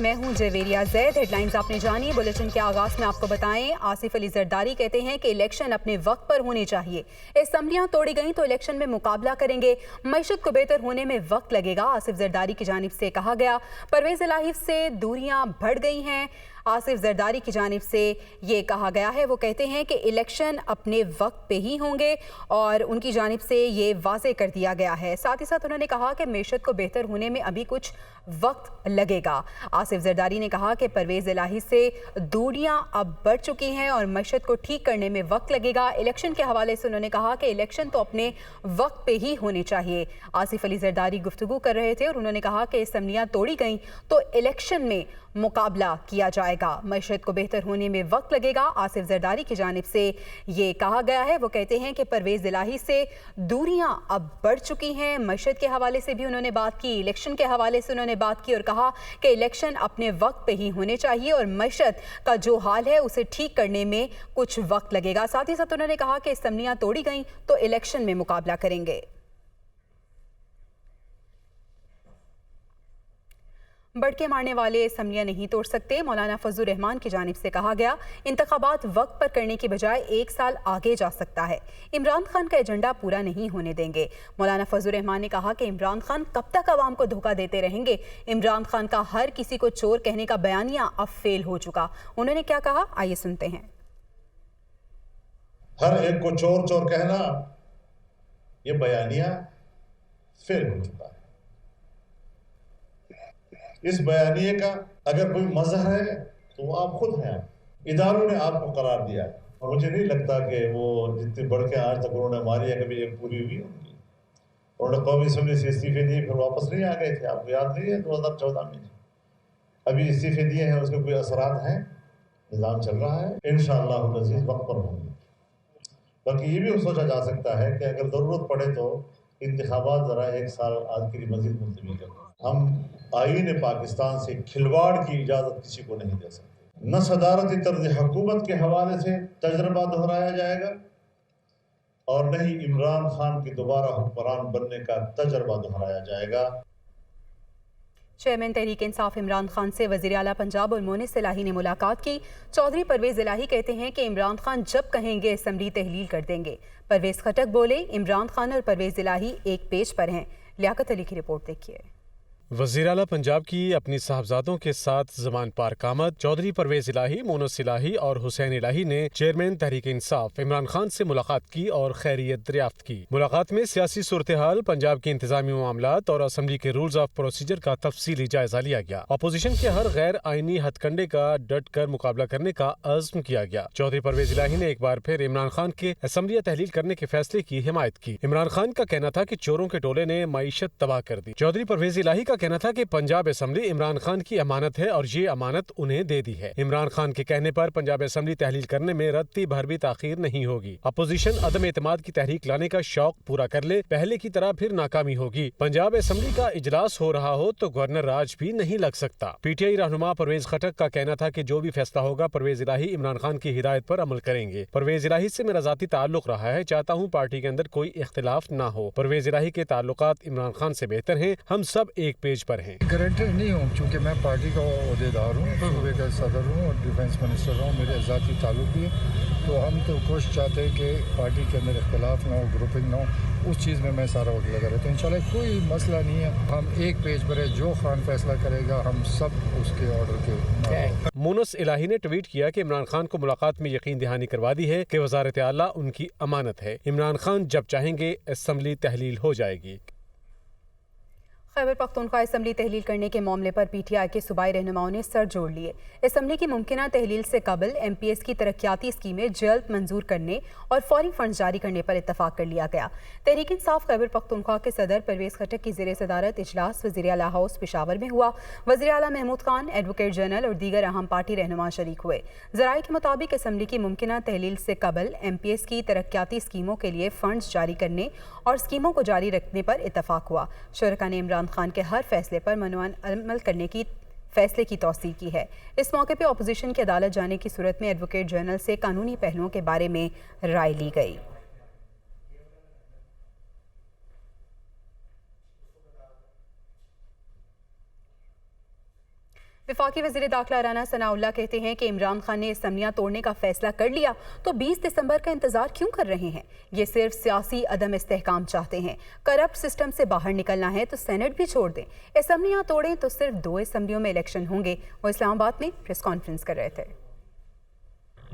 मैं हूं जवेरिया जैद। हेडलाइंस आपने जानी। बुलेटिन के आगाज में आपको बताएं, आसिफ अली जरदारी कहते हैं कि इलेक्शन अपने वक्त पर होने चाहिए। असम्बलियां तोड़ी गईं तो इलेक्शन में मुकाबला करेंगे। मईशत को बेहतर होने में वक्त लगेगा, आसिफ जरदारी की जानिब से कहा गया। परवेज इलाही से दूरियां बढ़ गई हैं, आसिफ जरदारी की जानिब से ये कहा गया है। वो कहते हैं कि इलेक्शन अपने वक्त पे ही होंगे और उनकी जानिब से ये वाज़े कर दिया गया है। साथ ही साथ उन्होंने कहा कि मेशत को बेहतर होने में अभी कुछ वक्त लगेगा। आसिफ जरदारी ने कहा कि परवेज इलाही से दूरियां अब बढ़ चुकी हैं और मईशत को ठीक करने में वक्त लगेगा। इलेक्शन के हवाले से उन्होंने कहा कि इलेक्शन तो अपने वक्त पे ही होने चाहिए। आसिफ अली जरदारी गुफ्तगू कर रहे थे और उन्होंने कहा कि असम्बलियां तोड़ी गईं तो इलेक्शन में मुकाबला किया जाएगा। मईशत को बेहतर होने में वक्त लगेगा, आसिफ जरदारी की जानिब से ये कहा गया है। वो कहते हैं कि परवेज इलाही से दूरियां अब बढ़ चुकी हैं। मईशत के हवाले से भी उन्होंने बात की, इलेक्शन के हवाले से उन्होंने बात की और कहा कि इलेक्शन अपने वक्त पे ही होने चाहिए और मईशत का जो हाल है उसे ठीक करने में कुछ वक्त लगेगा। साथ ही साथ उन्होंने कहा कि असम्बलियां तोड़ी गईं तो इलेक्शन में मुकाबला करेंगे। बढ़के मारने वाले असम्बलियां नहीं तोड़ सकते, मौलाना फजलुर रहमान की जानिब से कहा गया। इंतखाबात वक्त पर करने की बजाय 1 साल आगे जा सकता है। इमरान खान का एजेंडा पूरा नहीं होने देंगे। मौलाना फजलुर रहमान ने कहा कि इमरान खान कब तक अवाम को धोखा देते रहेंगे। इमरान खान का हर किसी को चोर कहने का बयानिया अब फेल हो चुका। उन्होंने क्या कहा, आइए सुनते हैं। हर एक को चोर चोर कहना, ये बयानिया फेल हो चुका है। इस बयानिए का अगर कोई मज़हर है तो वो आप खुद हैं। इदारों ने आपको करार दिया है और मुझे नहीं लगता कि वो जितनी बढ़ के आज तक उन्होंने मारी है कभी एक पूरी हुई होगी। उन्होंने कौमी असम्बली से इस्तीफे दिए, फिर वापस नहीं आ गए थे, आपको याद नहीं है 2014 में अभी इस्तीफे दिए हैं, उसके कोई असरात हैं, निज़ाम चल रहा है। इंशाअल्लाह अज़ीज़ वक्त पर होंगे। बाकी ये भी सोचा जा सकता है कि अगर ज़रूरत पड़े तो इंतखाबात ज़रा 1 साल आज के लिए मज़ीद मुलतवी करें। हम आईन पाकिस्तान से खिलवाड़ की इजाज़त किसी को नहीं दे सकते। न सदारती तर्ज हुकूमत के हवाले से तजर्बा दोहराया जाएगा और न ही इमरान खान के दोबारा हुक्मरान बनने का तजर्बा दोहराया जाएगा। चेयरमैन तहरीक इंसाफ इमरान खान से वज़ीर आला पंजाब और मोनिस इलाही ने मुलाकात की। चौधरी परवेज इलाही कहते हैं कि इमरान खान जब कहेंगे असम्बली तहलील कर देंगे। परवेज खटक बोले, इमरान खान और परवेज इलाही एक पेज पर हैं। लियाकत अली की रिपोर्ट देखिए। वज़ीर आला पंजाब की अपनी साहबजादों के साथ ज़मान पार्क आमद। चौधरी परवेज इलाही, मोनस इलाही और हुसैन इलाही ने चेयरमैन तहरीक इंसाफ इमरान खान से मुलाकात की और खैरियत दरियाफ्त की। मुलाकात में सियासी सूरत हाल, पंजाब के इंतजामी मामलात और असम्बली के रूल्स ऑफ प्रोसीजर का तफसीली जायजा लिया गया। अपोजिशन के हर गैर आईनी हथकंडे का डट कर मुकाबला करने का अज़्म किया गया। चौधरी परवेज इलाही ने एक बार फिर इमरान खान के असम्बलियां तहलील करने के फैसले की हिमायत की। इमरान खान का कहना था कि चोरों के टोले ने मईशत तबाह कर दी। चौधरी परवेज इलाही का कहना था कि पंजाब असम्बली इमरान खान की अमानत है और ये अमानत उन्हें दे दी है। इमरान खान के कहने पर पंजाब असम्बली तहलील करने में रत्ती भर भी ताखीर नहीं होगी। अपोजिशन अदम एतमाद की तहरीक लाने का शौक पूरा कर ले, पहले की तरह फिर नाकामी होगी। पंजाब असम्बली का इजलास हो रहा हो तो गवर्नर राज भी नहीं लग सकता। पीटीआई रहनुमा परवेज खटक का कहना था कि जो भी फैसला होगा परवेज इलाही इमरान खान की हिदायत पर अमल करेंगे। परवेज इलाही से मेरा ज़ाती ताल्लुक रहा है, चाहता हूँ पार्टी के अंदर कोई इख्तिलाफ ना हो। परवेज इलाही के ताल्लुकात इमरान खान से बेहतर हैं, हम सब एक पेज पर हैं। गारंटर नहीं हूँ क्योंकि मैं पार्टी का ओहदेदार हूँ, सूबे का सदर हूँ और डिफेंस मिनिस्टर हूँ, मेरे ज़ाती ताल्लुक भी है। तो हम तो कोशिश चाहते हैं कि पार्टी के अंदर इख्तिलाफ ना हो, ग्रुपिंग ना हो, उस चीज़ में मैं सारा वक्त लगा रहता हूँ। इंशाल्लाह कोई मसला नहीं है, हम एक पेज पर है, जो खान फैसला करेगा हम सब उसके ऑर्डर के। मोनस इलाही ने ट्वीट किया कि इमरान खान को मुलाकात में यकीन दहानी करवा दी है कि वज़ारत आला उनकी अमानत है। इमरान खान जब चाहेंगे असम्बली तहलील हो जाएगी। खैबर पख्तूनख्वा असम्बली तहलील करने के मामले पर पीटीआई के सूबाई रहनुमाओं ने सर जोड़ लिए। असम्बली की मुमकिना तहलील से कबल एमपीएस की तरक्याती स्कीमें जल्द मंजूर करने और फौरी फंड जारी करने पर इत्तफाक कर लिया गया। तहरीक इंसाफ खैबर पख्तूनख्वा के सदर परवेज खटक की ज़ेर सदारत इजलास वज़ीर आला हाउस पेशावर में हुआ। वज़ीर आला महमूद खान, एडवोकेट जनरल और दीगर अहम पार्टी रहनुमा शरीक हुए। ज़राए के मुताबिक असम्बली की मुमकिना तहलील से कबल एमपीएस की तरक्याती स्कीमों के लिए फंड्स जारी करने और स्कीमों को जारी रखने पर इत्तफाक हुआ। शुरका ने इमरान खान के हर फैसले पर मनवान अमल करने की फैसले की तौसीक की है। इस मौके पर अपोजिशन की अदालत जाने की सूरत में एडवोकेट जनरल से कानूनी पहलुओं के बारे में राय ली गई। वफाकी वज़ीर दाखिला राना सनाउल्लाह कहते हैं कि इमरान खान ने असम्बलियाँ तोड़ने का फैसला कर लिया तो 20 दिसंबर का इंतजार क्यों कर रहे हैं। ये सिर्फ सियासी अदम इस्तेहकाम चाहते हैं। करप्ट सिस्टम से बाहर निकलना है तो सेनेट भी छोड़ दें। असम्बलियाँ तोड़ें तो सिर्फ 2 असम्बलियों में इलेक्शन होंगे। वो इस्लामाबाद में प्रेस कॉन्फ्रेंस कर रहे थे।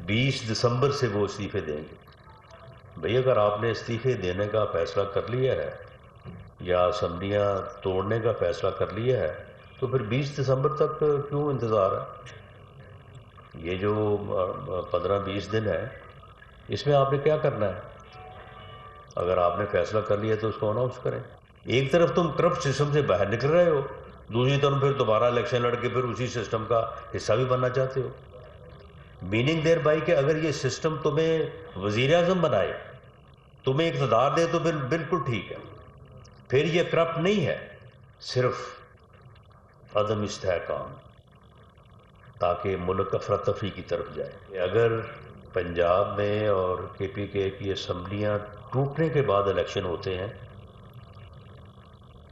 20 दिसंबर से वो इस्तीफे देंगे। भाई अगर आपने इस्तीफे देने का फैसला कर लिया है या असम्बलियाँ तोड़ने का फैसला कर लिया है तो फिर 20 दिसंबर तक क्यों इंतज़ार है। ये जो 15-20 दिन है इसमें आपने क्या करना है। अगर आपने फैसला कर लिया तो उसको अनाउंस करें। एक तरफ तुम करप्ट सिस्टम से बाहर निकल रहे हो, दूसरी तरफ फिर दोबारा इलेक्शन लड़के फिर उसी सिस्टम का हिस्सा भी बनना चाहते हो। मीनिंग देयर बाई कि अगर ये सिस्टम तुम्हें वज़ीर आज़म बनाए, तुम्हें इक़्तिदार दे तो फिर बिल्कुल ठीक है, फिर ये करप्ट नहीं है, सिर्फ अदम इस्तेहकाम ताकि मुल्क अफरा-तफरी की तरफ जाए। अगर पंजाब में और KPK की असम्बलियाँ टूटने के बाद इलेक्शन होते हैं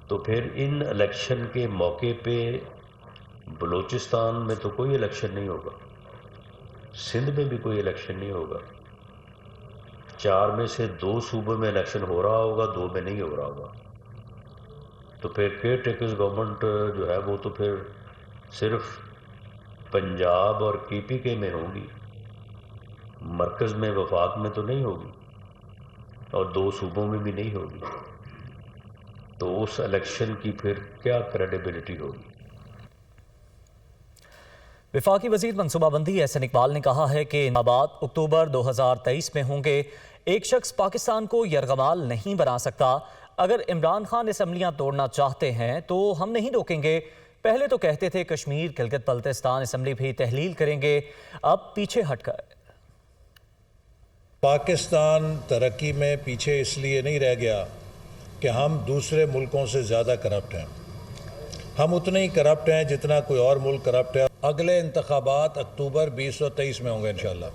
तो फिर इन इलेक्शन के मौके पे बलूचिस्तान में तो कोई इलेक्शन नहीं होगा, सिंध में भी कोई इलेक्शन नहीं होगा। 4 में से 2 सूबों में इलेक्शन हो रहा होगा, 2 में नहीं हो रहा होगा। तो फिर केयर टेकर्स गवर्नमेंट जो है वो तो फिर सिर्फ पंजाब और KPK में होगी, मरकज़ में वफाक में तो नहीं होगी और 2 सूबों में भी नहीं होगी। तो उस इलेक्शन की फिर क्या क्रेडिबिलिटी होगी। वफाकी वज़ीर मनसूबाबंदी एहसन इकबाल ने कहा है कि इंतखाबात अक्टूबर 2023 में होंगे। एक शख्स पाकिस्तान को यरगमाल नहीं बना सकता। अगर इमरान खान असम्बलियाँ तोड़ना चाहते हैं तो हम नहीं रोकेंगे। पहले तो कहते थे कश्मीर गिलगित बल्तिस्तान असम्बली भी तहलील करेंगे, अब पीछे हट गए। पाकिस्तान तरक्की में पीछे इसलिए नहीं रह गया कि हम दूसरे मुल्कों से ज़्यादा करप्ट हैं। हम उतने ही करप्ट हैं जितना कोई और मुल्क करप्ट है। अगले इंतखाबात अक्टूबर 2023 में होंगे इंशाल्लाह।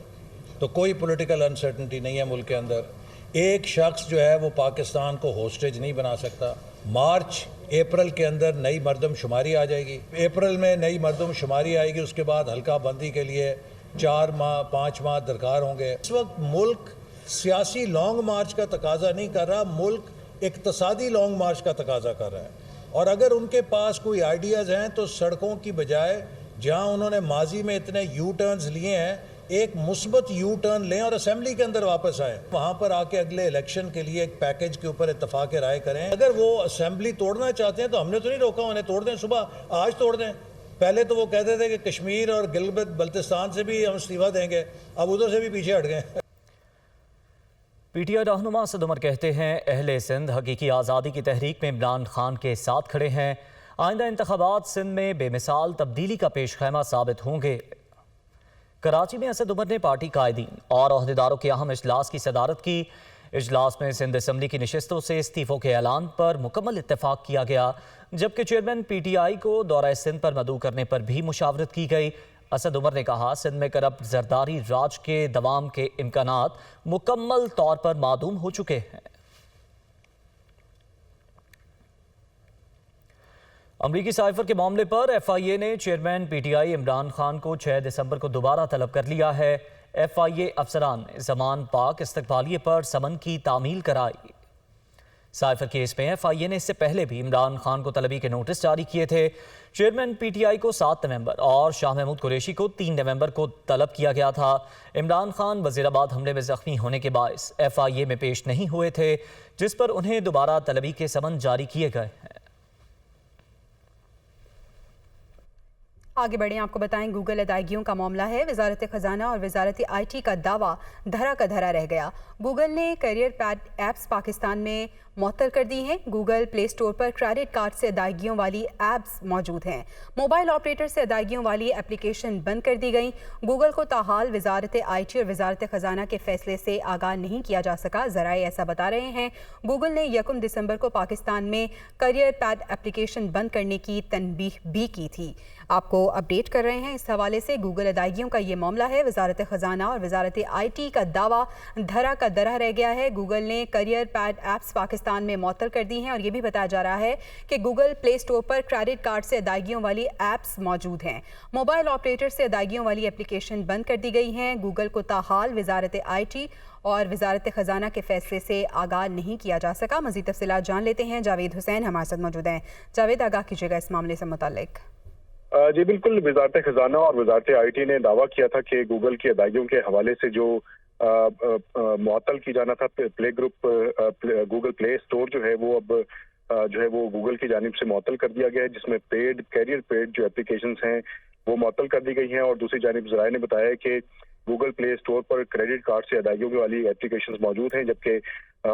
तो कोई पॉलिटिकल अनसर्टनिटी नहीं है मुल्क के अंदर। एक शख्स जो है वो पाकिस्तान को होस्टेज नहीं बना सकता। मार्च अप्रैल के अंदर नई मरदमशुमारी आ जाएगी। अप्रैल में नई मरदमशुमारी आएगी, उसके बाद हल्का बंदी के लिए 4 माह 5 माह दरकार होंगे। इस वक्त मुल्क सियासी लॉन्ग मार्च का तकाजा नहीं कर रहा, मुल्क इक्तसादी लॉन्ग मार्च का तकाजा कर रहा है। और अगर उनके पास कोई आइडियाज़ हैं तो सड़कों की बजाय जहां उन्होंने माजी में इतने यू टर्न्स लिए हैं, एक मुस्बत यू टर्न लें और असेंबली के अंदर वापस आएँ। वहाँ पर आके अगले इलेक्शन के लिए एक पैकेज के ऊपर इत्तफाक राय करें। अगर वो असेंबली तोड़ना चाहते हैं तो हमने तो नहीं रोका, उन्हें तोड़ दें, सुबह आज तोड़ दें। पहले तो वो कहते थे कि कश्मीर और गिलगित बल्तिस्तान से भी हम इस्तीफा देंगे, अब उधर से भी पीछे हट गए। PTI रहनुमा असद उमर कहते हैं अहले सिंध हकीकी आज़ादी की तहरीक में इमरान खान के साथ खड़े हैं। आइंदा इंतखाबात सिंध में बेमिसाल तब्दीली का पेश खैमा साबित होंगे। कराची में असद उमर ने पार्टी कायदीन और अहदेदारों के अहम इजलास की सदारत की। इजलास में सिंध असम्बली की नशिस्तों से इस्तीफों के ऐलान पर मुकम्मल इत्तेफाक किया गया, जबकि चेयरमैन PTI को दौरा सिंध पर मदऊ करने पर भी मुशावरत की गई। असद उमर ने कहा सिंध में करप्ट जरदारी राज के दवाम के इम्कानात मुकम्मल तौर पर मादूम हो चुके हैं। अमरीकी साइफर के मामले पर FIA ने चेयरमैन PTI इमरान खान को 6 दिसंबर को दोबारा तलब कर लिया है। FIA अफसरान ने ज़मान पाक इस्तकबालिये पर समन की तामील कराई। साइफर केस में FIA ने इससे पहले भी इमरान खान को तलबी के नोटिस जारी किए थे। चेयरमैन PTI को 7 नवंबर और शाह महमूद कुरैशी को 3 नवंबर को तलब किया गया था। इमरान खान वज़ीराबाद हमले में ज़ख्मी होने के बायस FIA में पेश नहीं हुए थे, जिस पर उन्हें दोबारा तलबी के समन जारी किए गए हैं। आगे बढ़ें, आपको बताएं गूगल अदायगियों का मामला है। वजारत खजाना और वजारत IT का दावा धरा का धरा रह गया। गूगल ने करियर पैड ऐप्स पाकिस्तान में मुअत्तल कर दी हैं। गूगल प्ले स्टोर पर क्रेडिट कार्ड से अदायगियों वाली ऐप्स मौजूद हैं। मोबाइल ऑपरेटर से अदायगियों वाली एप्लीकेशन बंद कर दी गई। गूगल को ताहाल वजारत IT और वजारत खजाना के फैसले से आगाह नहीं किया जा सका। ज़राए ऐसा बता रहे हैं। गूगल ने 1 दिसंबर को पाकिस्तान में करियर पैड एप्लीकेशन बंद करने की तनबीह भी की थी। आपको अपडेट कर रहे हैं। इस हवाले से गूगल अदायगियों का ये मामला है। वजारत खजाना और वजारत IT का दावा धरा का धरा रह गया है। गूगल ने career pad apps Pakistan Pakistan میں معطل کر دی ہیں اور یہ بھی بتایا جا رہا ہے کہ گوگل پلے اسٹور پر کریڈٹ کارڈ سے ادائیگیوں والی ایپس موجود ہیں۔ موبائل آپریٹر سے ادائیگیوں والی اپلیکیشن بند کر دی گئی ہیں۔ گوگل کو تاحال وزارت آئی ٹی اور وزارت خزانہ کے فیصلے سے آگاہ نہیں کیا جا سکا۔ مزید تفصیلات جان لیتے ہیں، جاوید حسین ہمارے ساتھ موجود ہیں۔ جاوید، آگاہ کیجیے گا اس معاملے سے متعلق۔ جی بالکل، وزارت خزانہ اور وزارت آئی ٹی نے دعویٰ کیا تھا کہ گوگل کی ادائیگیوں کے حوالے سے جو معطل کی جانا تھا گوگل پلے اسٹور جو ہے وہ اب جو ہے وہ گوگل کی جانب سے معطل کر دیا گیا ہے، جس میں کیریئر پیڈ جو اپلیکیشنز ہیں وہ معطل کر دی گئی ہیں، اور دوسری جانب ذرائع نے بتایا ہے کہ گوگل پلے اسٹور پر کریڈٹ کارڈ سے ادائیگیوں والی اپلیکیشنز موجود ہیں، جبکہ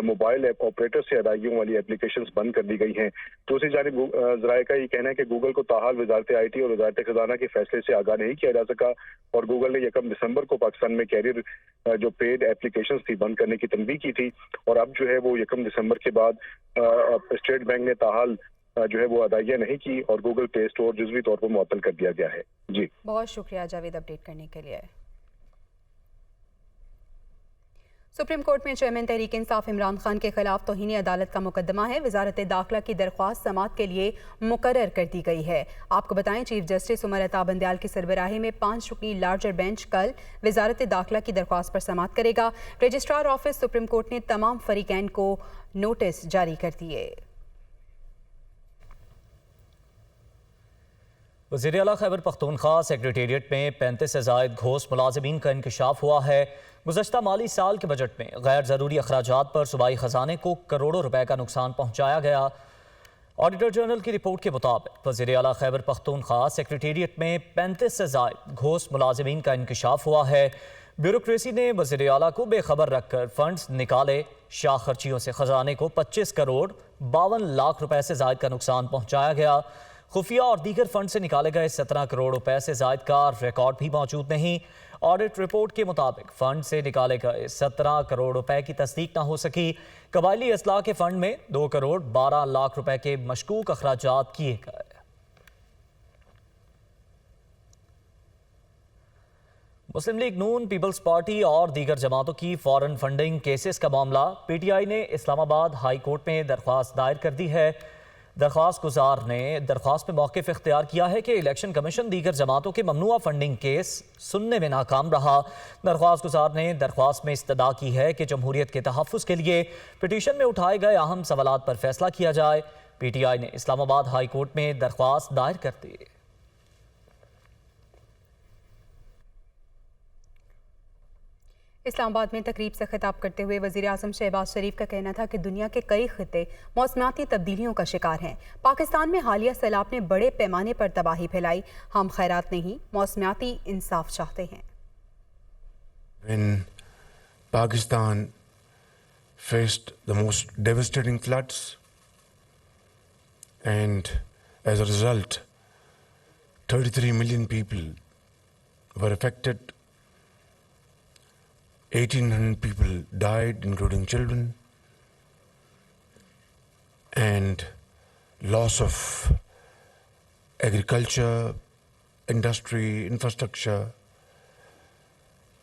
موبائل آپریٹر سے ادائیگیوں والی اپلیکیشنز بند کر دی گئی ہیں۔ دوسری جانب ذرائع کا یہ کہنا ہے کہ گوگل کو تاحال وزارت آئی ٹی اور وزارت خزانہ کے فیصلے سے آگاہ نہیں کیا جا سکا، اور گوگل نے 1 دسمبر کو پاکستان میں کیریئر جو پیڈ اپلیکیشنز تھی بند کرنے کی تنبیہ کی تھی، اور اب جو ہے وہ 1 دسمبر کے بعد اسٹیٹ بینک نے تاحال جو ہے وہ ادائیگیاں نہیں کی اور گوگل پلے اسٹور جزوی طور پر معطل کر دیا گیا ہے۔ جی بہت شکریہ جاوید اپڈیٹ کرنے کے لیے۔ سپریم کورٹ میں چیئرمین تحریک انصاف عمران خان کے خلاف توہین عدالت کا مقدمہ ہے۔ وزارت داخلہ کی درخواست سماعت کے لیے مقرر کر دی گئی ہے۔ آپ کو بتائیں، چیف جسٹس عمر عطا بندیال کی سربراہی میں 5 رکنی لارجر بینچ کل وزارت داخلہ کی درخواست پر سماعت کرے گا۔ رجسٹرار آفس سپریم کورٹ نے تمام فریقین کو نوٹس جاری کر دیے۔ وزیر اعلیٰ خیبر پختونخوا سیکریٹریٹ میں 35 سے زائد گھوس ملازمین کا انکشاف ہوا ہے۔ گزشتہ مالی سال کے بجٹ میں غیر ضروری اخراجات پر صوبائی خزانے کو کروڑوں روپے کا نقصان پہنچایا گیا۔ آڈیٹر جنرل کی رپورٹ کے مطابق وزیر اعلیٰ خیبر پختونخوا سیکریٹریٹ میں 35 سے زائد گھوس ملازمین کا انکشاف ہوا ہے۔ بیوروکریسی نے وزیر اعلیٰ کو بے خبر رکھ کر فنڈز نکالے۔ شاہ خرچیوں سے خزانے کو 25 کروڑ 52 لاکھ روپے سے زائد کا نقصان پہنچایا گیا۔ خفیہ اور دیگر فنڈ سے نکالے گئے 17 کروڑ روپے سے زائد کا ریکارڈ بھی موجود نہیں۔ آڈٹ رپورٹ کے مطابق فنڈ سے نکالے گئے 17 کروڑ روپے کی تصدیق نہ ہو سکی۔ قبائلی اصلاح کے فنڈ میں 2 کروڑ 12 لاکھ روپے کے مشکوک اخراجات کیے گئے۔ مسلم لیگ نون، پیپلز پارٹی اور دیگر جماعتوں کی فارن فنڈنگ کیسز کا معاملہ پی ٹی آئی نے اسلام آباد ہائی کورٹ میں درخواست دائر کر دی ہے۔ درخواست گزار نے درخواست میں موقف اختیار کیا ہے کہ الیکشن کمیشن دیگر جماعتوں کے ممنوعہ فنڈنگ کیس سننے میں ناکام رہا۔ درخواست گزار نے درخواست میں استدعا کی ہے کہ جمہوریت کے تحفظ کے لیے پٹیشن میں اٹھائے گئے اہم سوالات پر فیصلہ کیا جائے۔ پی ٹی آئی نے اسلام آباد ہائی کورٹ میں درخواست دائر کر دی۔ اسلام آباد میں تقریب سے خطاب کرتے ہوئے وزیر اعظم شہباز شریف کا کہنا تھا کہ دنیا کے کئی خطے موسمیاتی تبدیلیوں کا شکار ہیں۔ پاکستان میں حالیہ سیلاب نے بڑے پیمانے پر تباہی پھیلائی۔ ہم خیرات نہیں، موسمیاتی انصاف چاہتے ہیں۔ When Pakistan faced the most devastating floods, and as a result 33 million people were affected, 1,800 people died, including children, and loss of agriculture, industry, infrastructure,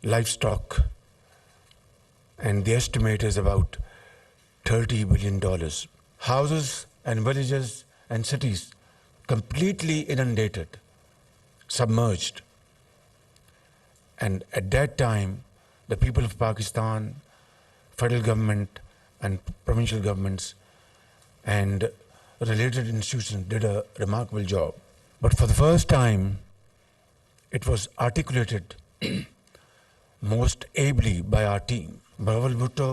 livestock, and the estimate is about $30 billion. Houses and villages and cities completely inundated, submerged. And at that time, the people of Pakistan, federal government and provincial governments and related institutions did a remarkable job. But for the first time, it was articulated most ably by our team. Bahawal Bhutto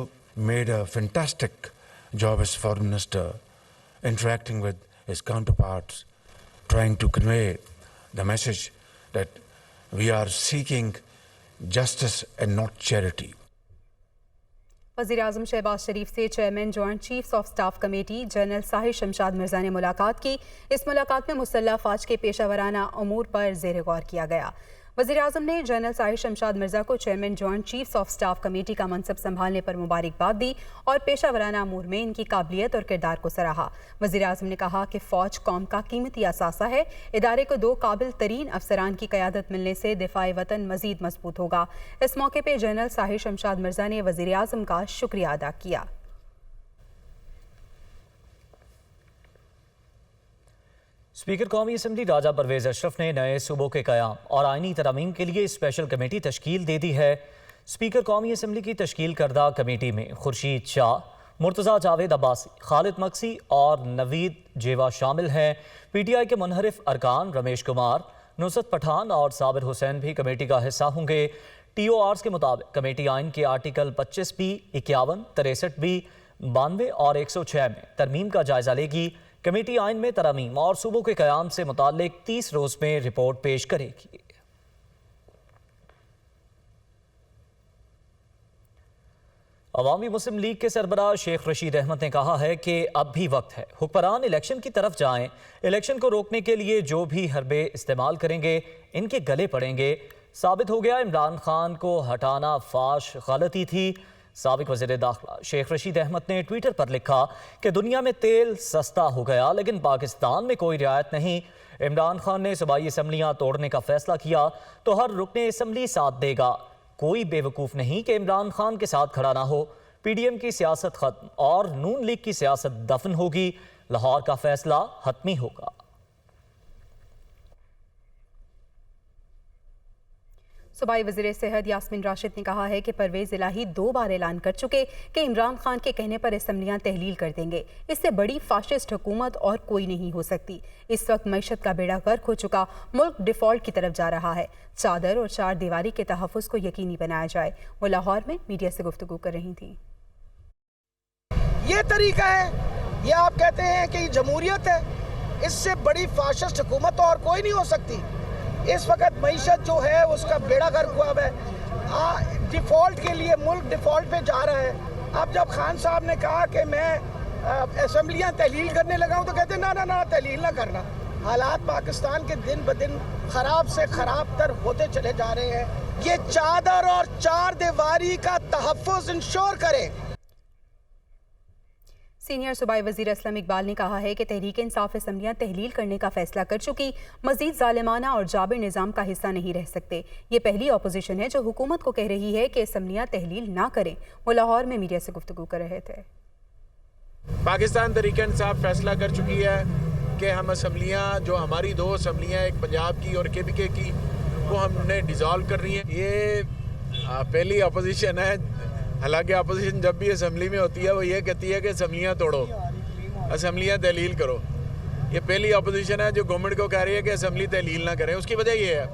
made a fantastic job as foreign minister, interacting with his counterparts, trying to convey the message that we are seeking justice and not charity. وزیر اعظم شہباز شریف سے chairman joint chiefs of staff committee general Sahir Shamshad Mirza نے ملاقات کی۔ اس ملاقات میں مسلح افواج کے پیشہ ورانہ امور پر زیر غور کیا گیا۔ وزیر اعظم نے جنرل ساحر شمشاد مرزا کو chairman joint chiefs of staff committee کا منصب سنبھالنے پر مبارکباد دی اور پیشہ ورانہ امور میں ان کی قابلیت اور کردار کو سراہا۔ وزیر اعظم نے کہا کہ فوج قوم کا قیمتی اثاثہ ہے۔ ادارے کو 2 قابل ترین افسران کی قیادت ملنے سے دفاع وطن مزید مضبوط ہوگا۔ اس موقع پہ جنرل ساحر شمشاد مرزا نے وزیر اعظم کا شکریہ ادا کیا۔ स्पीकर कौमी असम्बली राजा परवेज अशरफ ने नए सूबों के क़याम और आइनी तरमीम के लिए स्पेशल कमेटी तश्कील दे दी है। स्पीकर कौमी असम्बली की तश्कील करदा कमेटी में खुर्शीद शाह, मुर्तज़ा जावेद अब्बासी, खालिद मक्सी और नवीद जेवा शामिल हैं। PTI के मुनहरिफ अरकान रमेश कुमार, नुसरत पठान और साबिर हुसैन भी कमेटी का हिस्सा होंगे। TORs के मुताबिक कमेटी आइन के आर्टिकल 25B, 51, 63B, 92 और 106 में तरमीम का जायजा लेगी। कमेटी आइन में तरमीम और सूबों के क़याम से मुताल्लिक 30 रोज़ में रिपोर्ट पेश करेगी। अवामी मुस्लिम लीग के सरबराह शेख रशीद अहमद ने कहा है कि अब भी वक्त है, हुक्मरान इलेक्शन की तरफ जाएं। इलेक्शन को रोकने के लिए जो भी हरबे इस्तेमाल करेंगे इनके गले पड़ेंगे। साबित हो गया इमरान खान को हटाना फाश गलती थी। साबिक वज़ीर दाखिला शेख रशीद अहमद ने ट्विटर पर लिखा कि दुनिया में तेल सस्ता हो गया लेकिन पाकिस्तान में कोई रियायत नहीं। इमरान खान ने सूबाई असम्बलियाँ तोड़ने का फैसला किया तो हर रुकने असम्बली साथ देगा। कोई बेवकूफ़ नहीं कि इमरान खान के साथ खड़ा ना हो। PDM की सियासत खत्म और नून लीग की सियासत दफन होगी। लाहौर का फैसला हतमी होगा। सूबाई वज़ीर सेहत यास्मीन राशिद ने कहा है कि परवेज़ इलाही 2 बार ऐलान कर चुके कि इमरान खान के कहने पर असम्बलियाँ तहलील कर देंगे। इससे बड़ी फाशिस्ट हुकूमत और कोई नहीं हो सकती। इस वक्त मईशत का बेड़ा गर्क हो चुका, मुल्क डिफ़ॉल्ट की तरफ जा रहा है। चादर और चार दीवारी के तहफ़्फ़ुज़ को यकीनी बनाया जाए। वो लाहौर में मीडिया से गुफ्तगू कर रही थी। ये तरीका है, ये आप कहते हैं कि जमहूरियत है, इससे बड़ी फाशिस्ट हुकूमत और कोई नहीं हो सकती। इस वक्त मईशत जो है उसका बेड़ा गर्क हुआ है। डिफ़ॉल्ट के लिए मुल्क डिफ़ॉल्ट पे जा रहा है। अब जब खान साहब ने कहा कि मैं असम्बलियाँ तहलील करने लगा हूँ तो कहते ना ना ना तहलील ना करना। हालात पाकिस्तान के दिन ब दिन ख़राब से ख़राब तर होते चले जा रहे हैं। ये चादर और चार दीवारी का तहफ़्फ़ुज़ इंश्योर करें। सीनियर सूबाई वज़ीर असलम इकबाल ने कहा है कि तहरीक इंसाफ असम्बलियाँ तहलील करने का फैसला कर चुकी, मज़ीद ज़ालिमाना और जाबिर निज़ाम का हिस्सा नहीं रह सकते। ये पहली अपोजिशन है जो हुकूमत को कह रही है कि असम्बलियाँ तहलील ना करें। वो लाहौर में मीडिया से गुफ्तगू कर रहे थे। पाकिस्तान तहरीक इंसाफ फैसला कर चुकी है कि हम असम्बलियाँ, जो हमारी 2 असम्बलियाँ, एक पंजाब की और KPK की, वो हमने डिज़ोल्व कर रही हैं। ये पहली अपोजिशन है। हालांकि अपोजिशन जब भी असम्बली में होती है वो ये कहती है कि असम्बलियाँ तोड़ो, असम्बलियाँ तहलील करो। ये पहली अपोजिशन है जो गवर्नमेंट को कह रही है कि असम्बली तहलील ना करें। उसकी वजह ये है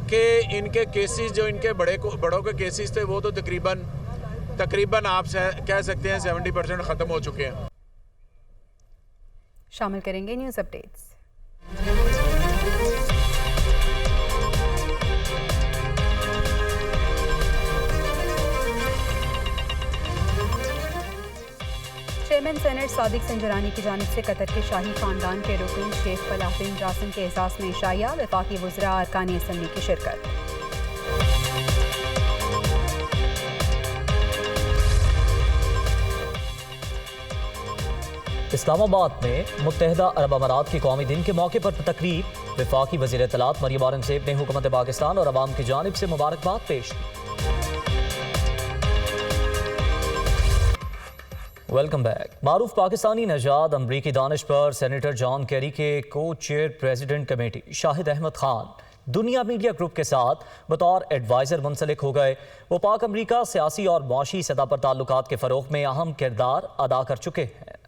कि इनके केसेस, जो इनके बड़ों के केसेस थे, वो तो तकरीबन आप कह सकते हैं 70% ख़त्म हो चुके हैं। शामिल करेंगे news updates. Chairman senate Sadiq Sanjrani की जानिब से कतर के शाही खानदान के रुकन शेख फलाह बिन जासिम के एहसास में इशाया, वफाकी वज़रा अरकान असम्बली की शिरकत। इस्लामाबाद में मुत्तहिदा अरब अमारात के कौमी दिन के मौके पर तकरीब, वफाकी वज़ीर इत्तलात मरियम औरंगज़ेब ने हुकूमत पाकिस्तान और अवाम की जानिब से मुबारकबाद पेश की। Welcome back. मारूफ पाकिस्तानी नजाद अमरीकी दानिश पर सेनेटर जॉन कैरी के को chair president committee Shahid Ahmad Khan Dunya media group के साथ बतौर एडवाइज़र मुंसलिक हो गए। वो पाक अमरीका सियासी और मुआशी सतह पर ताल्लुकात के फ़रोग़ में अहम किरदार अदा कर चुके हैं।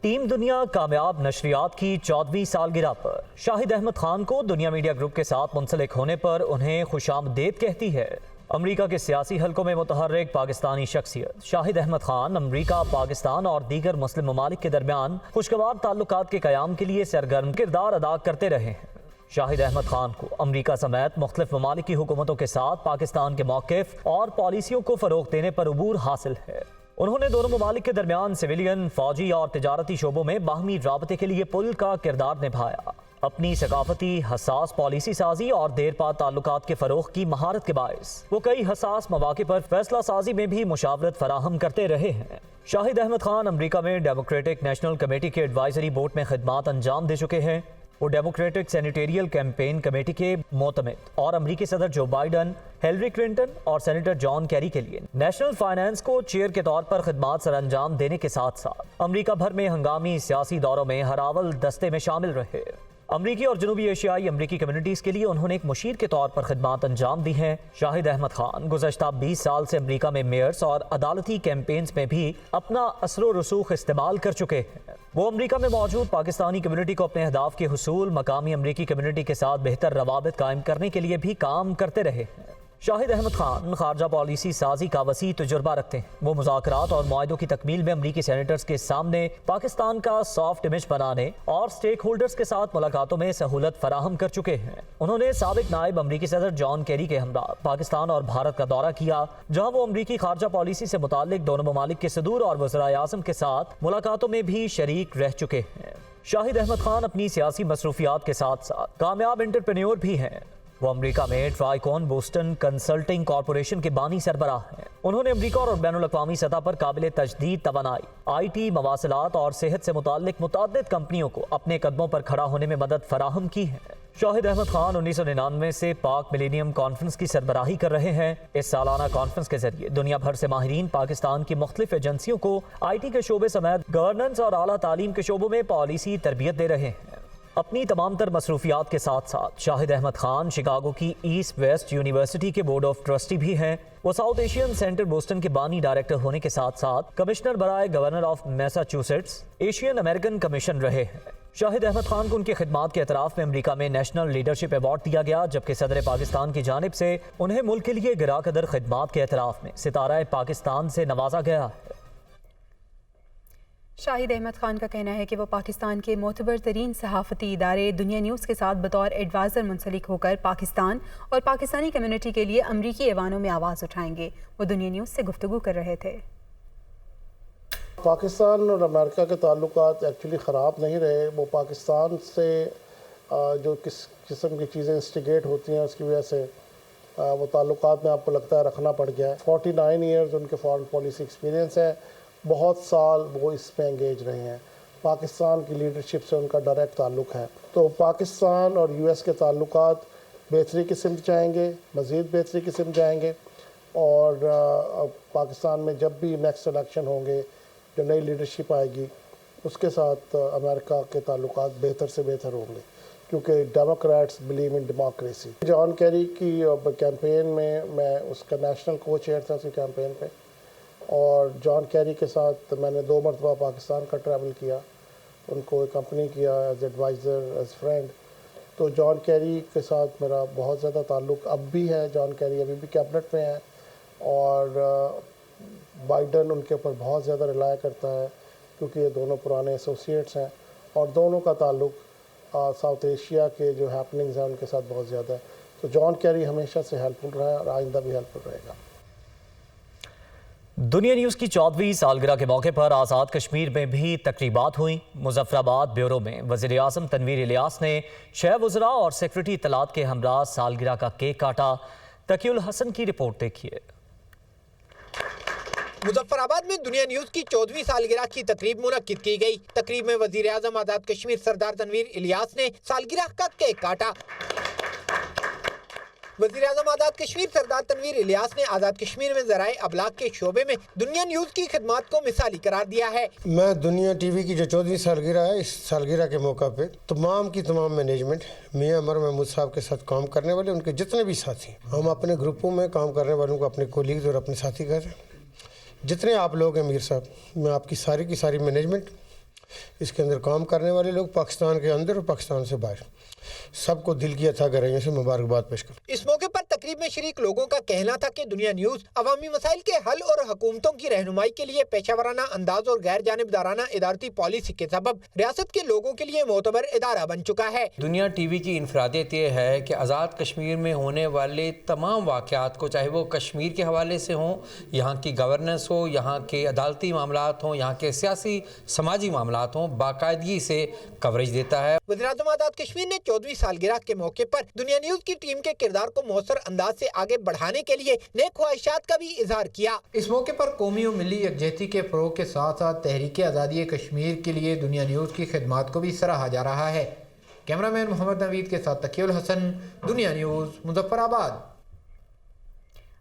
टीम दुनिया कामयाब नशरियात की 14वीं सालगिरह पर शाहिद अहमद खान को दुनिया मीडिया ग्रुप के साथ मुंसलिक होने पर उन्हें खुशामदीद कहती है। अमरीका के सियासी हलकों में मुतहर्रिक पाकिस्तानी शख्सियत शाहिद अहमद खान अमरीका, पाकिस्तान और दीगर मुस्लिम ममालिक के दरमियान खुशगवार ताल्लुकात के क़याम के लिए सरगर्म किरदार अदा करते रहे हैं। शाहिद अहमद खान को अमरीका समेत मुख्तलिफ ममालिक की हुकूमतों के साथ पाकिस्तान के मौक़िफ़ और पॉलिसियों को फ़रोग़ देने पर अबूर हासिल है। उन्होंने दोनों ममालिक के दरमियान सिविलियन, फौजी और तिजारती शोबों में बाहमी राबते के लिए पुल का किरदार निभाया। अपनी सकाफती हसास पॉलिसी साजी और देरपा ताल्लुकात के फ़रोग़ की महारत के बायस वो कई हसास मौक़े पर फैसला साजी में भी मुशावरत फराहम करते रहे हैं। शाहिद अहमद खान अमरीका में डेमोक्रेटिक नेशनल कमेटी के एडवाइजरी बोर्ड में खिदमात अंजाम दे चुके हैं। वो डेमोक्रेटिक सेनेटेरियल कैंपेन कमेटी के मोतमिद और अमरीकी सदर जो बाइडन, हिलरी क्लिंटन और सेनेटर जॉन कैरी के लिए नेशनल फाइनेंस को चेयर के तौर पर खिदमात सर अंजाम देने के साथ साथ अमरीका भर में हंगामी सियासी दौरों में हर अव्वल दस्ते में शामिल रहे। अमरीकी और जनूबी एशियाई अमरीकी कम्युनिटीज़ के लिए उन्होंने एक मुशीर के तौर पर खिदमात अंजाम दी हैं। शाहिद अहमद खान गुज़श्ता 20 साल से अमरीका में मेयर्स और अदालती कैंपेन्स में भी अपना असर रसूख इस्तेमाल कर चुके हैं। वो अमरीका में मौजूद पाकिस्तानी कम्युनिटी को अपने अहदाफ के हुसूल, मकामी अमरीकी कम्युनिटी के साथ बेहतर रवाबित कायम करने के लिए भी काम करते रहे हैं। शाहिद अहमद खान खारजा पॉलिसी साजी का वसी तजुर्बा रखते हैं। वो मुज़ाकरात और मुआहदों की तकमील में अमरीकी सेनेटर्स के सामने पाकिस्तान का सॉफ्ट इमेज बनाने और स्टेक होल्डर्स के साथ मुलाकातों में सहूलत फराहम कर चुके हैं। उन्होंने साबिक नायब अमरीकी सदर जॉन कैरी के हमरा पाकिस्तान और भारत का दौरा किया, जहाँ वो अमरीकी खारजा पॉलिसी से मुताल्लिक दोनों ममालिक के सदूर और वज़राए आज़म के साथ मुलाकातों में भी शरीक रह चुके हैं। शाहिद अहमद खान अपनी सियासी मसरूफियात के साथ साथ कामयाब एंटरप्रेन्योर भी हैं। वो अमेरिका में ट्राइकॉन बोस्टन कंसल्टिंग कॉरपोरेशन के बानी सरबराह हैं। उन्होंने अमेरिका और बैनुल अक़वामी सतह पर काबिल तजदीद तवानाई, IT, मवासिलात और सेहत से मुताल्लिक मुतअद्दिद कंपनियों को अपने कदमों पर खड़ा होने में मदद फराहम की है। शाहिद अहमद खान 1999 से पाक मिलेनियम कॉन्फ्रेंस की सरबराही कर रहे हैं। इस सालाना कॉन्फ्रेंस के जरिए दुनिया भर से माहिरीन पाकिस्तान की मुख्तलिफ एजेंसियों को IT के शोबे समेत गवर्नेंस और आला तालीम के शोबों में पॉलिसी तरबियत दे रहे हैं। अपनी तमाम तर मसरूफियात के साथ साथ शाहिद अहमद खान शिकागो की ईस्ट वेस्ट यूनिवर्सिटी के बोर्ड ऑफ ट्रस्टी भी हैं। वो साउथ एशियन सेंटर बोस्टन के बानी डायरेक्टर होने के साथ साथ कमिश्नर बराए governor of Massachusetts Asian American commission रहे हैं। शाहिद अहमद खान को उनकी खिदमात के एतराफ़ में अमरीका में नेशनल लीडरशिप अवार्ड दिया गया, जबकि सदर पाकिस्तान की जानिब से उन्हें मुल्क के लिए गिरा कदर खिदमात के एतराफ़ में सितारा पाकिस्तान से नवाजा गया है। शाहिद अहमद खान का कहना है कि वो पाकिस्तान के मोतबर तरीन सहाफ़ती इदारे दुनिया न्यूज़ के साथ बतौर एडवाइज़र मुंसलिक होकर पाकिस्तान और पाकिस्तानी कम्युनिटी के लिए अमरीकी ऐवानों में आवाज़ उठाएंगे। वो दुनिया न्यूज़ से गुफ्तगू कर रहे थे। पाकिस्तान और अमेरिका के ताल्लुकात एक्चुअली ख़राब नहीं रहे। वो पाकिस्तान से जो किस किस्म की चीज़ें इंस्टिगेट होती हैं उसकी वजह से वो ताल्लुकात में आपको लगता है रखना पड़ गया है। 49 ईयर्स उनके फॉरेन पॉलिसी एक्सपीरियंस है, बहुत साल वो इस पे एंगेज रहे हैं। पाकिस्तान की लीडरशिप से उनका डायरेक्ट ताल्लुक़ है। तो पाकिस्तान और US के ताल्लुकात बेहतरी की सिमत जाएंगे, मज़ीद बेहतरी की सिमत जाएंगे। और पाकिस्तान में जब भी नेक्स्ट इलेक्शन होंगे, जो नई लीडरशिप आएगी, उसके साथ अमेरिका के ताल्लुकात बेहतर से बेहतर होंगे, क्योंकि Democrats believe in democracy. John Kerry की कैंपेन में मैं उसका नेशनल को चेयर था उसी कैंपेन पे, और जॉन कैरी के साथ मैंने 2 मरतबा पाकिस्तान का ट्रैवल किया, उनको कंपनी किया एज एडवाइज़र, एज फ्रेंड। तो जॉन कैरी के साथ मेरा बहुत ज़्यादा ताल्लुक़ अब भी है। जॉन कैरी अभी भी कैबिनेट में है और बाइडन उनके ऊपर बहुत ज़्यादा रिलाय करता है, क्योंकि ये दोनों पुराने एसोसिएट्स हैं और दोनों का ताल्लुक़ साउथ एशिया के जो हैपनिंग्स हैं उनके साथ बहुत ज़्यादा है। तो जॉन कैरी हमेशा से हेल्पफुल रहा है और आइंदा भी हेल्पफुल रहेगा। दुनिया न्यूज़ की 14वीं सालगिरह के मौके पर आज़ाद कश्मीर में भी तकरीबात हुई। मुजफ्फराबाद ब्यूरो में वज़ीर आज़म तनवीर इलियास ने 6 वज़रा और सेक्रेटरी इत्तलात के हमरा सालगिरह का केक काटा। तकीउल हसन की रिपोर्ट देखिए। मुजफ्फराबाद में दुनिया न्यूज़ की 14वीं सालगिरह की तकरीब मुनक्किद की गई। तकरीब में वज़ीर आज़म आज़ाद कश्मीर सरदार तनवीर इलियास ने सालगिरह का केक काटा। वज़ीर आज़म आज़ाद कश्मीर सरदार तनवीर इलियास ने आज़ाद कश्मीर में ज़राए अबलाग के शोबे में दुनिया न्यूज़ की खिदमत को मिसाली करार दिया है। मैं दुनिया TV की जो 14वीं सालगिरह है, इस सालगिरह के मौका पे तमाम की तमाम मैनेजमेंट, मियां अमर महमूद साहब के साथ काम करने वाले उनके जितने भी साथी, हम अपने ग्रुपों में काम करने वालों को अपने कोलीग्स और अपने साथी कहते हैं। जितने आप लोग हैं मीर साहब, मैं आपकी सारी की सारी मैनेजमेंट, इसके अंदर काम करने वाले लोग, पाकिस्तान के अंदर और पाकिस्तान से बाहर, सबको दिल की अथा गहराइयों से मुबारकबाद पेश कर। इस मौके पर तकरीब में शरीक लोगों का कहना था कि दुनिया न्यूज़ अवामी मसाइल के हल और हुकूमतों की रहनुमाई के लिए पेशावराना अंदाज और गैर जानिबदाराना इदारती पॉलिसी के सबब रियासत के लोगों के लिए मोतबर इदारा बन चुका है। दुनिया TV की इनफरादियत ये है कि आज़ाद कश्मीर में होने वाले तमाम वाक़यात को, चाहे वो कश्मीर के हवाले से हों, यहाँ की गवर्नेंस हो, यहाँ के अदालती मामलात हों, यहाँ के सियासी समाजी मामलात हों, बाकायदगी से कवरेज देता है। वज़ीर-ए-आज़म आज़ाद कश्मीर ने 14वीं सालगिरह के मौके पर दुनिया न्यूज़ की टीम के किरदार को मौसर अंदाज से आगे बढ़ाने के लिए नेक ख्वाहिशात का भी इजहार किया। इस मौके पर कौमी और मिली यकजहती के फ़रोग़ के साथ साथ तहरीक आज़ादी कश्मीर के लिए दुनिया न्यूज़ की खिदमात को भी सराहा जा रहा है। कैमरा मैन मोहम्मद नवीद के साथ तकीउल हसन, दुनिया न्यूज़, मुजफ्फराबाद।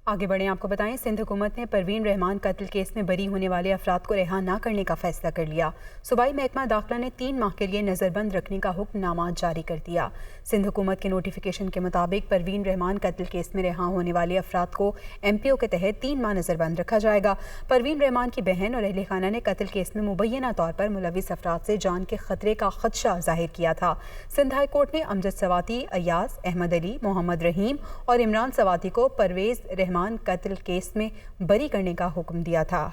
आगे बढ़े, आपको बताएं, सिंध हुकूमत ने परवीन रहमान कत्ल केस में बरी होने वाले अफराद को रिहा न करने का फैसला कर लिया। सूबाई महकमा दाखिला ने 3 माह के लिए नज़रबंद रखने का हुक्मनामा जारी कर दिया। सिंध हुकूमत के नोटिफिकेशन के मुताबिक परवीन रहमान कत्ल केस में रिहा होने वाले अफराद को MPO के तहत 3 माह नज़रबंद रखा जाएगा। परवीन रहमान की बहन और अहले खाना ने कत्ल केस में मुबैना तौर पर मुलविस अफराद से जान के खतरे का खदशा जाहिर किया था। सिंध हाई कोर्ट ने अमजद सवाती, अयाज, अहमद अली, मोहम्मद रहीम और इमरान सवाती को परवेज रहमान कत्ल केस में बरी करने का हुक्म दिया था।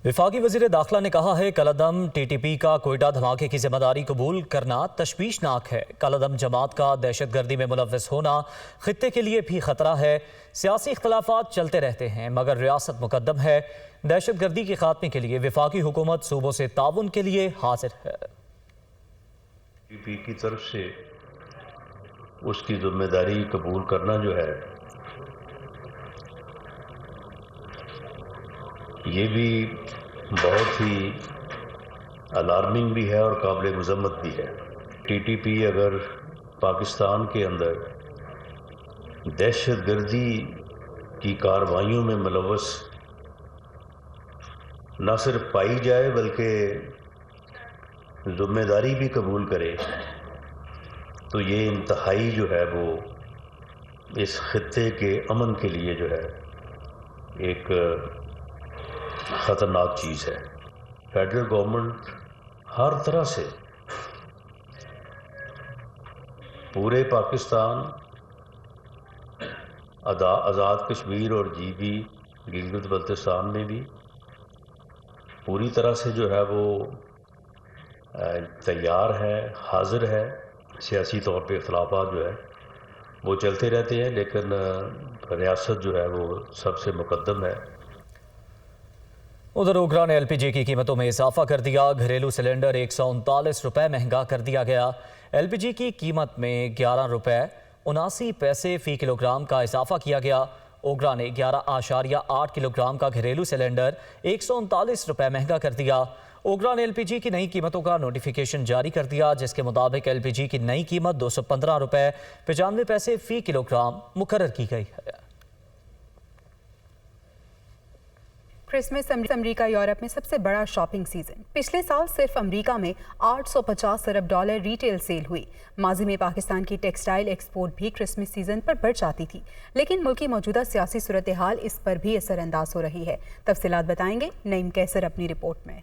वफाकी वज़ीर दाखिला ने कहा है कलअदम TTP का कोयटा धमाके की जिम्मेदारी कबूल करना तशवीशनाक है। कलअदम जमात का दहशतगर्दी में मुलव्वस होना खित्ते के लिए भी खतरा है। सियासी इख्तलाफात चलते रहते हैं मगर रियासत मुकद्दम है। दहशतगर्दी के खात्मे के लिए वफाकी हुकूमत सूबों से ताउन के लिए हाजिर है। TTP की तरफ से उसकी जिम्मेदारी कबूल करना जो है ये भी बहुत ही अलार्मिंग भी है और काबिल मज़म्मत भी है। TTP अगर पाकिस्तान के अंदर दहशतगर्दी की कार्रवाइयों में मुलव्वस न सिर्फ पाई जाए बल्कि जिम्मेदारी भी कबूल करे तो ये इंतहाई जो है वो इस खित्ते के अमन के लिए जो है एक ख़तरनाक चीज़ है। फेडरल गवर्नमेंट हर तरह से पूरे पाकिस्तान, आज़ाद कश्मीर और GB गिलगित बल्तिस्तान में भी पूरी तरह से जो है वो तैयार है, हाजिर है। सियासी तौर पे इख्तलाफात जो है वो चलते रहते हैं लेकिन रियासत जो है वो सबसे मुकद्दम है। उधर ओगरा ने LPG की कीमतों में इजाफा कर दिया। घरेलू सिलेंडर 139 रुपये महंगा कर दिया गया। LPG की कीमत में 11 रुपये 79 पैसे फ़ी किलोग्राम का इजाफा किया गया। ओगरा ने 11.8 किलोग्राम का घरेलू सिलेंडर 139 रुपये महंगा कर दिया। ओगरा ने LPG की नई कीमतों का नोटिफिकेशन जारी कर दिया जिसके मुताबिक LPG की नई कीमत 215 रुपये 95 पैसे फ़ी किलोग्राम मुकर्रर की गई है। क्रिसमस अमरीका यूरोप में सबसे बड़ा शॉपिंग सीजन। पिछले साल सिर्फ अमरीका में 850 अरब डॉलर रिटेल सेल हुई। माजी में पाकिस्तान की टेक्सटाइल एक्सपोर्ट भी क्रिसमस सीजन पर बढ़ जाती थी लेकिन मुल्क की मौजूदा सियासी सूरत हाल इस पर भी असरअंदाज हो रही है। तफसीलात बताएंगे नईम कैसर अपनी रिपोर्ट में।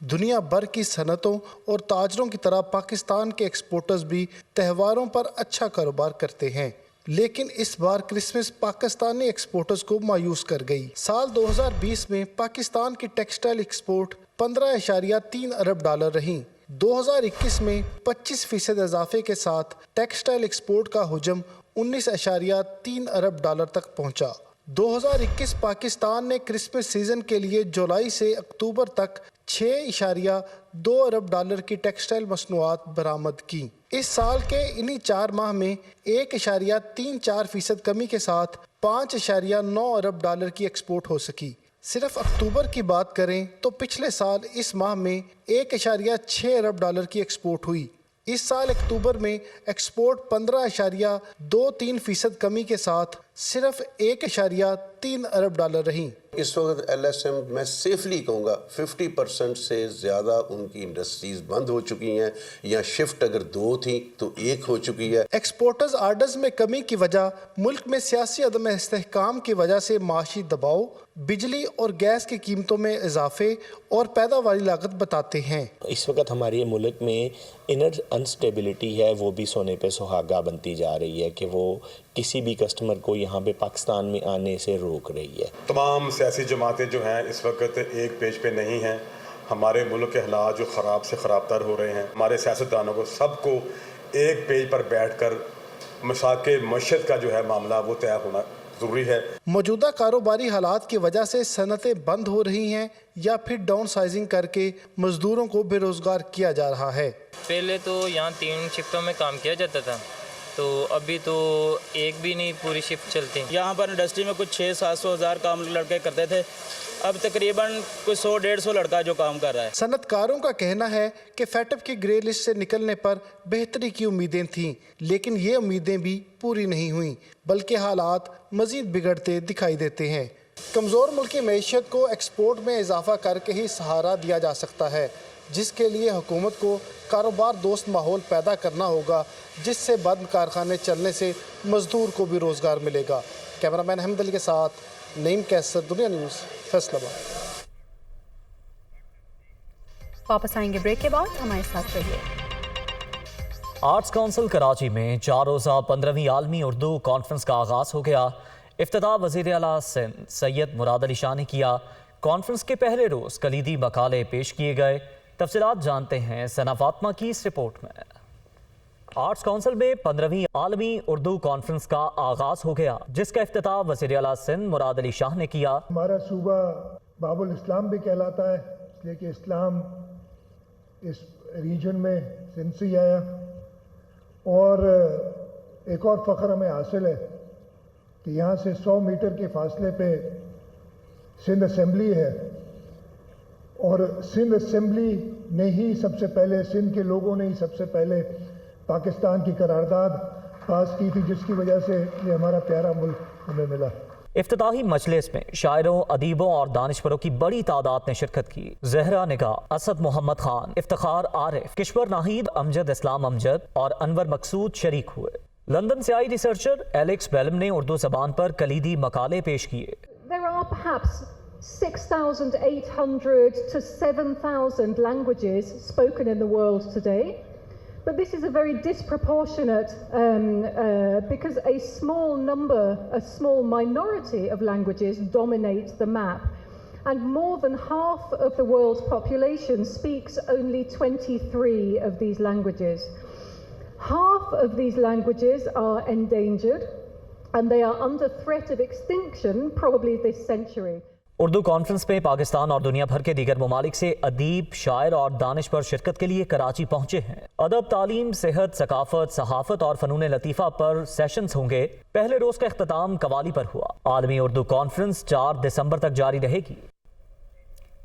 दुनिया भर की सनतों और ताजरों की तरह पाकिस्तान के एक्सपोर्टर्स भी त्योहारों पर अच्छा कारोबार करते हैं लेकिन इस बार क्रिसमस पाकिस्तानी एक्सपोर्टर्स को मायूस कर गई। साल 2020 में पाकिस्तान की टेक्सटाइल एक्सपोर्ट 15.3 अरब डॉलर रही। 2021 में 25% इजाफे के साथ टेक्सटाइल एक्सपोर्ट का हुजम 19.3 अरब डॉलर तक पहुंचा। 2021 पाकिस्तान ने क्रिसमस सीजन के लिए जुलाई से अक्टूबर तक 6.2 अरब डॉलर की टेक्सटाइल मसनूआत बरामद की। इस साल के इन्हीं 4 माह में 1.34% कमी के साथ 5.9 अरब डॉलर की एक्सपोर्ट हो सकी। सिर्फ अक्टूबर की बात करें तो पिछले साल इस माह में 1.6 अरब डॉलर की एक्सपोर्ट हुई। इस साल अक्टूबर में एक्सपोर्ट 15.23% कमी के साथ सिर्फ 1.3 अरब डॉलर रही। इस वक्त LSM मैं सेफली कहूँगा 50% से ज़्यादा उनकी इंडस्ट्रीज बंद हो चुकी हैं या शिफ्ट अगर 2 थी तो 1 हो चुकी है। एक्सपोर्टर्स आर्डर्स में कमी की वजह मुल्क में सियासी अदम इस्तेहकाम की वजह से माशी दबाव, बिजली और गैस की कीमतों में इजाफे और पैदावारी लागत बताते हैं। इस वक्त हमारे मुल्क में इनर अनस्टेबिलिटी है, वो भी सोने पे सुहागा बनती जा रही है कि वो किसी भी कस्टमर को यहाँ पे पाकिस्तान में आने से रोक रही है। तमाम सियासी जमातें जो हैं इस वक्त एक पेज पे नहीं हैं। हमारे मुल्क के हालात जो ख़राब से ख़राबतर हो रहे हैं, हमारे सियासतदानों को सबको एक पेज पर बैठकर मसाके मशद का जो है मामला वो तय होना ज़रूरी है। मौजूदा कारोबारी हालात की वजह से सनतें बंद हो रही हैं या फिर डाउन साइजिंग करके मजदूरों को बेरोजगार किया जा रहा है। पहले तो यहाँ 3 शिफ्टों में काम किया जाता था, تو ابھی تو ایک بھی نہیں پوری شفٹ چلتی. یہاں پر انڈسٹری میں کچھ 600-700 ہزار کام لڑکے کرتے تھے, اب تقریباً کچھ 100-150 لڑکا جو کام کر رہا ہے. صنعت کاروں کا کہنا ہے کہ فیٹ اپ کی گرے لسٹ سے نکلنے پر بہتری کی امیدیں تھیں, لیکن یہ امیدیں بھی پوری نہیں ہوئیں بلکہ حالات مزید بگڑتے دکھائی دیتے ہیں. کمزور ملکی معیشت کو ایکسپورٹ میں اضافہ کر کے ہی سہارا دیا جا سکتا ہے, جس کے لیے حکومت کو کاروبار دوست ماحول پیدا کرنا ہوگا, جس سے بند کارخانے چلنے سے مزدور کو بھی روزگار ملے گا. کیمرامین احمد علی کے ساتھ نعیم کیسر, دنیا نیوز, فیصل آباد. واپس آئیں گے بریک کے بعد, ہمارے ساتھ رہیے. آرٹس کونسل کراچی میں 4 روزہ 15ویں عالمی اردو کانفرنس کا آغاز ہو گیا. افتتاح وزیر اعلیٰ سندھ سید مراد علی شاہ نے کیا. کانفرنس کے پہلے روز کلیدی مقالے پیش کیے گئے. تفصیلات جانتے ہیں ثنا فاطمہ کی اس رپورٹ میں. آرٹس کونسل میں 15ویں عالمی اردو کانفرنس کا آغاز ہو گیا, جس کا افتتاح وزیر اعلیٰ سندھ مراد علی شاہ نے کیا. ہمارا صوبہ باب الاسلام بھی کہلاتا ہے, اس لیے کہ اسلام اس ریجن میں سندھ سے ہی آیا. اور ایک اور فخر ہمیں حاصل ہے کہ یہاں سے 100 میٹر کے فاصلے پہ سندھ اسمبلی ہے, اور سندھ اسمبلی نے ہی سب سے پہلے, سندھ کے لوگوں نے ہی سب سے پہلے پاکستان کی قرارداد پاس کی تھی, جس کی وجہ سے یہ ہمارا پیارا ملک ہمیں ملا. افتتاحی مجلس میں شاعروں, ادیبوں اور دانشوروں کی بڑی تعداد نے شرکت کی. زہرا نگاہ, اسد محمد خان, افتخار عارف, کشور ناہید, امجد اسلام امجد اور انور مقصود شریک ہوئے. لندن سے آئی ریسرچر ایلیکس بیلم نے اردو زبان پر کلیدی مقالے پیش کیے. There are perhaps 6,800 to 7,000 languages spoken in the world today, but this is a very disproportionate because a small number, a small minority of languages dominate the map, and more than half of the world's population speaks only 23 of these languages. Half of these languages are endangered and they are under threat of extinction probably this century. Urdu conference میں پاکستان اور دنیا بھر کے دیگر ممالک سے ادیب, شاعر اور دانشور شرکت کے لیے کراچی پہنچے ہیں. ادب, تعلیم, صحت, ثقافت, صحافت اور فنون لطیفہ پر سیشنز ہوں گے. پہلے روز کا اختتام قوالی پر ہوا. عالمی اردو کانفرنس 4 دسمبر تک جاری رہے گی.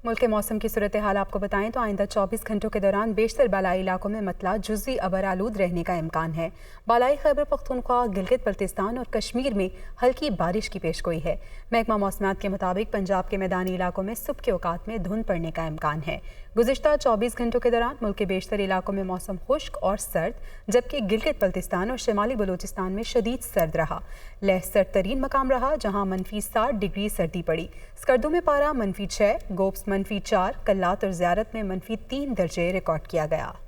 ملک کے موسم کی صورتحال آپ کو بتائیں تو آئندہ 24 گھنٹوں کے دوران بیشتر بالائی علاقوں میں مطلع جزوی ابر آلود رہنے کا امکان ہے. بالائی خیبر پختونخوا, گلگت بلتستان اور کشمیر میں ہلکی بارش کی پیش گوئی ہے. محکمہ موسمیات کے مطابق پنجاب کے میدانی علاقوں میں صبح کے اوقات میں دھند پڑنے کا امکان ہے. گزشتہ 24 گھنٹوں کے دوران ملک کے بیشتر علاقوں میں موسم خشک اور سرد, جبکہ گلگت بلتستان اور شمالی بلوچستان میں شدید سرد رہا. لیہ سرد ترین مقام رہا جہاں -60 ڈگری سردی پڑی. اسکردو میں پارہ -6, گوبس -4, کلات اور زیارت میں -3 درجے ریکارڈ کیا گیا.